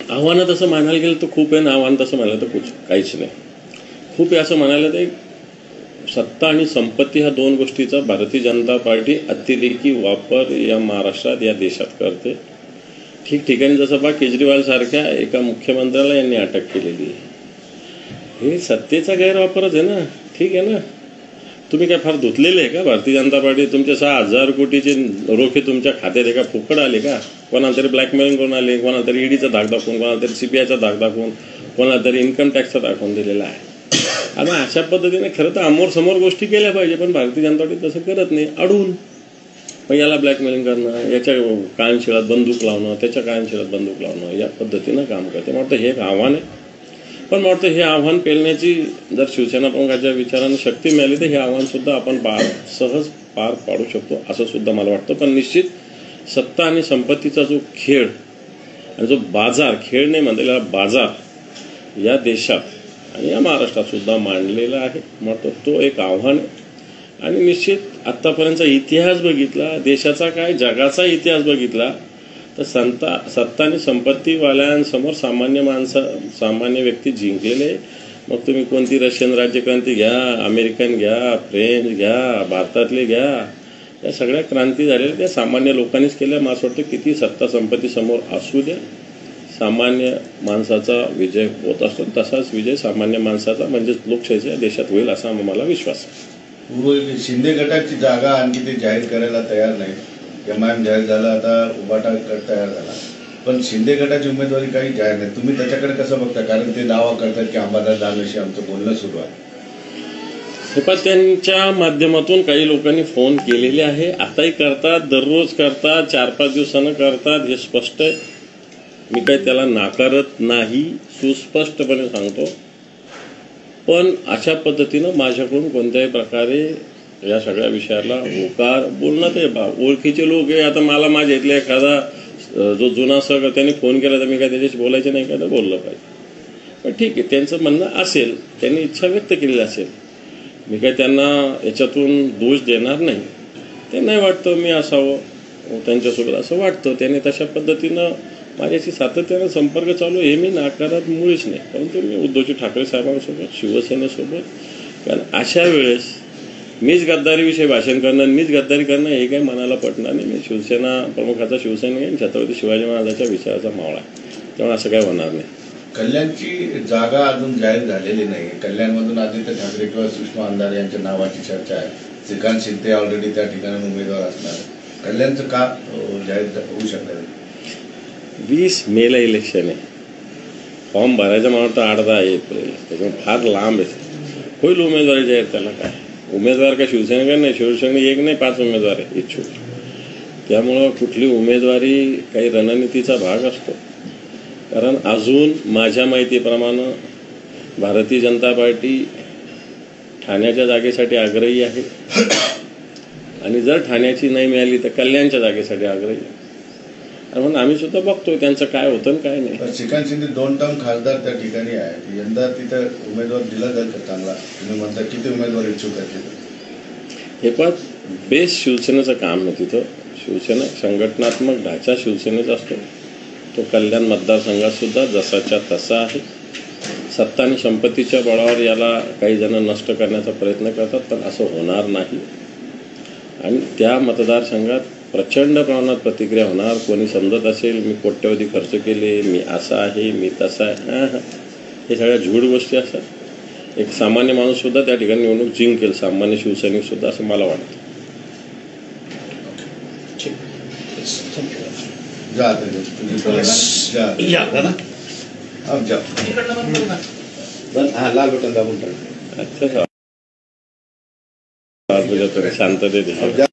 आव्हानं तसं म्हणायला गेलं तर खूप आहे ना, आव्हान तसं म्हणायला तर काहीच नाही. खूप आहे असं म्हणायला तर सत्ता आणि संपत्ती ह्या दोन गोष्टीचा भारतीय जनता पार्टी अतिरेकी वापर या महाराष्ट्रात या देशात करते. ठिकठिकाणी जसं बा केजरीवाल सारख्या एका मुख्यमंत्र्याला यांनी अटक केलेली आहे. हे सत्तेचा गैरवापरच आहे ना. ठीक आहे ना, तुम्ही काय फार धुतलेले आहे का भारतीय जनता पार्टी? तुमचे 6,000 कोटीचे रोखे तुमच्या खात्यात एका फुकट आले का? कोणाला तरी ब्लॅकमेलिंग करून आले, कोणाला तरी ईडीचा धाक दाखवून, कोणाला तरी सीबीआयचा धाक दाखवून, कोणाला तरी इन्कम टॅक्सचा दाखवून दिलेला आहे. आणि अशा पद्धतीने खरं तर समोर गोष्टी केल्या पाहिजे, पण भारतीय जनता पार्टी तसं करत नाही. अडून मग याला ब्लॅकमेलिंग करणं, याच्या कायमशिळात बंदूक लावणं, त्याच्या कायमशिळात बंदूक लावणं, या पद्धतीनं काम करते. मला वाटतं हे एक आव्हान आहे. पण मला वाटतं हे आव्हान पेलण्याची जर शिवसेना प्रमुखाच्या विचारांना शक्ती मिळाली तर हे आव्हान सुद्धा आपण सहज पार पाडू शकतो असं सुद्धा मला वाटतं. पण निश्चित सत्ता आणि संपत्तीचा जो खेळ आणि जो बाजार, खेळ नाही म्हणलेला बाजार या देशात आणि या महाराष्ट्रात सुद्धा मांडलेला आहे. मग तो एक आव्हान आहे. आणि निश्चित आत्तापर्यंतचा इतिहास बघितला, देशाचा काय जगाचा इतिहास बघितला, तर सत्ता आणि संपत्तीवाल्यांसमोर सामान्य व्यक्ती जिंकलेले. मग तुम्ही कोणती रशियन राज्यक्रांती घ्या, अमेरिकन घ्या, फ्रेंच घ्या, भारतातले घ्या, या सगळ्या क्रांती झालेल्या त्या सामान्य लोकांनीच केल्या. मला असं वाटतं किती सत्ता संपत्ती समोर असू द्या, सामान्य माणसाचा विजय होत असतो. तसाच विजय सामान्य माणसाचा म्हणजेच लोकशाहीच्या देशात होईल असा मला विश्वास आहे. शिंदे गटाची जागा आणखी ते जाहीर करायला तयार नाही. एमआयएम जाहीर झाला, आता उभाटा तयार झाला, पण शिंदे गटाची उमेदवारी काही जाहीर नाही. तुम्ही त्याच्याकडे कसं बघता? कारण ते दावा करतात की अंबादास दानवेशी आमचं बोलणं सुरू आहे. हे पण त्यांच्या माध्यमातून काही लोकांनी फोन केलेले आहे, आताही करतात, दररोज करतात, 4-5 दिवसानं करतात. हे स्पष्ट आहे. मी काही त्याला नाकारत नाही, सुस्पष्टपणे सांगतो. पण अशा पद्धतीनं माझ्याकडून कोणत्याही प्रकारे या सगळ्या विषयाला होकार बोलणं ते ओळखीचे लोक आहे. आता मला माझ्या इथला एखादा जो जुना सगळं त्यांनी फोन केला तर मी काय त्याच्याशी बोलायचं नाही का? तर बोललं पाहिजे. पण ठीक आहे, त्यांचं म्हणणं असेल, त्यांनी इच्छा व्यक्त केलेली असेल, मी काय त्यांना याच्यातून दोष देणार नाही. ते नाही वाटतं मी असावं त्यांच्यासोबत असं वाटतं, त्याने तशा पद्धतीनं माझ्याशी सातत्यानं संपर्क चालू हे मी नाकारत मुळीच नाही. परंतु मी उद्धवजी ठाकरे साहेबांसोबत, शिवसेनेसोबत, कारण अशा वेळेस मीच गद्दारीविषयी भाषण करणं, मीच गद्दारी करणं हे काही मनाला पटणार नाही. मी शिवसेना प्रमुखाचा शिवसैनिक आहे, छत्रपती शिवाजी महाराजांच्या विचाराचा मावळा आहे, त्यामुळे असं काही होणार नाही. कल्याणची जागा अजून जाहीर झालेली नाही. कल्याणमधून आदित्य ठाकरे किंवा सुषमा अंधारे यांच्या नावाची चर्चा आहे. श्रीकांत शिंदे ऑलरेडी त्या ठिकाणी उमेदवार असणार. कल्याणचं का जाहीर होऊ शकणार? 20 मेला इलेक्शन आहे. फॉर्म भरायचं मला वाटतं 8-10 एप्रिल, त्याच्यामुळे फार लांब आहे. होईल उमेदवारी जाहीर. त्याला काय उमेदवार का शिवसेनेकडे नाही, शिवसेने एक नाही 5 उमेदवार आहे इच्छुक. त्यामुळं कुठली उमेदवारी काही रणनीतीचा भाग असतो. कारण अजून माझ्या माहितीप्रमाणे भारतीय जनता पार्टी ठाण्याच्या जागेसाठी आग्रही आहे आणि जर ठाण्याची नाही मिळाली तर कल्याणच्या जागेसाठी आग्रही आहे. म्हणून आम्ही सुद्धा बघतोय त्यांचं काय होतं आणि काय नाही. श्रीकांत शिंदे 2 टर्म खासदार त्या ठिकाणी आहे. यंदा तिथं उमेदवार दिला जाईल का चांगला? तुम्ही म्हणता किती उमेदवार इच्छुक आहेत? हे पण बेस शिवसेनेचं काम आहे. तिथं शिवसेना संघटनात्मक ढाचा शिवसेनेचा असतो. तो कल्याण मतदारसंघात सुद्धा जसाच्या तसा आहे. सत्ता आणि संपत्तीच्या बळावर याला काही जण नष्ट करण्याचा प्रयत्न करतात, पण असं होणार नाही. आणि त्या मतदारसंघात प्रचंड प्रमाणात प्रतिक्रिया होणार. कोणी समजत असेल मी कोट्यवधी खर्च केले, मी असा आहे, मी तसा आहे, हे सगळ्या झूड गोष्टी असतात. एक सामान्य माणूस सुद्धा त्या ठिकाणी निवडणूक जिंकेल, सामान्य शिवसैनिक सुद्धा, असं मला वाटतं. लाल बटन दाबून शांततेत